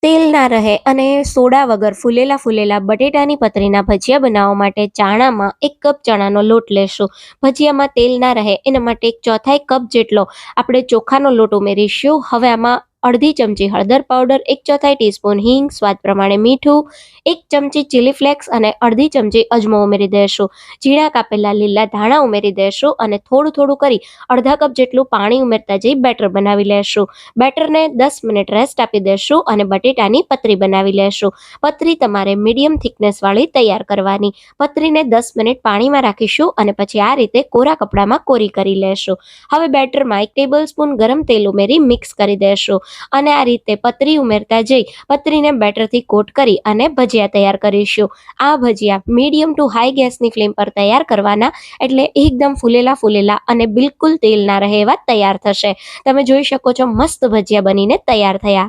તેલ ના રહે અને સોડા વગર ફૂલેલા ફૂલેલા બટેટાની પતરીના ભજીયા બનાવવા માટે ચાણામાં 1 કપ ચણાનો લોટ લેશું. ભજીયામાં તેલ ના રહે એના માટે 1/4 કપ જેટલો આપણે ચોખાનો લોટ ઉમેરીશું. હવે આમાં અડધી ચમચી હળદર પાવડર, 1/4 ટીસ્પૂન હિંગ, સ્વાદ પ્રમાણે મીઠું, 1 ચમચી ચીલી ફ્લેક્સ અને અડધી ચમચી અજમો ઉમેરી દઈશું. ઝીણા કાપેલા લીલા ધાણા ઉમેરી દઈશું અને થોડું થોડું કરી અડધા કપ જેટલું પાણી ઉમેરતા જઈ બેટર બનાવી લેશું. બેટરને 10 મિનિટ રેસ્ટ આપી દેશું અને બટેટાની પતરી બનાવી લેશું. પતરી તમારે મીડિયમ થિકનેસ વાળી તૈયાર કરવાની. પતરીને 10 મિનિટ પાણીમાં રાખીશું અને પછી આ રીતે કોરા કપડામાં કોરી કરી લેશું. હવે બેટરમાં 1 ટેબલસ્પૂન ગરમ તેલ ઉમેરી મિક્સ કરી દેશું અને આ રીતે પતરી ઉમેરતા જઈ પતરીને બેટરથી કોટ કરી અને ભજીયા તૈયાર કરીશું. આ ભજીયા મીડિયમ ટુ હાઈ ગેસની ફ્લેમ પર તૈયાર કરવાના, એટલે એકદમ ફૂલેલા ફૂલેલા અને બિલકુલ તેલ ના રહે એવા તૈયાર થશે. તમે જોઈ શકો છો મસ્ત ભજીયા બનીને તૈયાર થયા.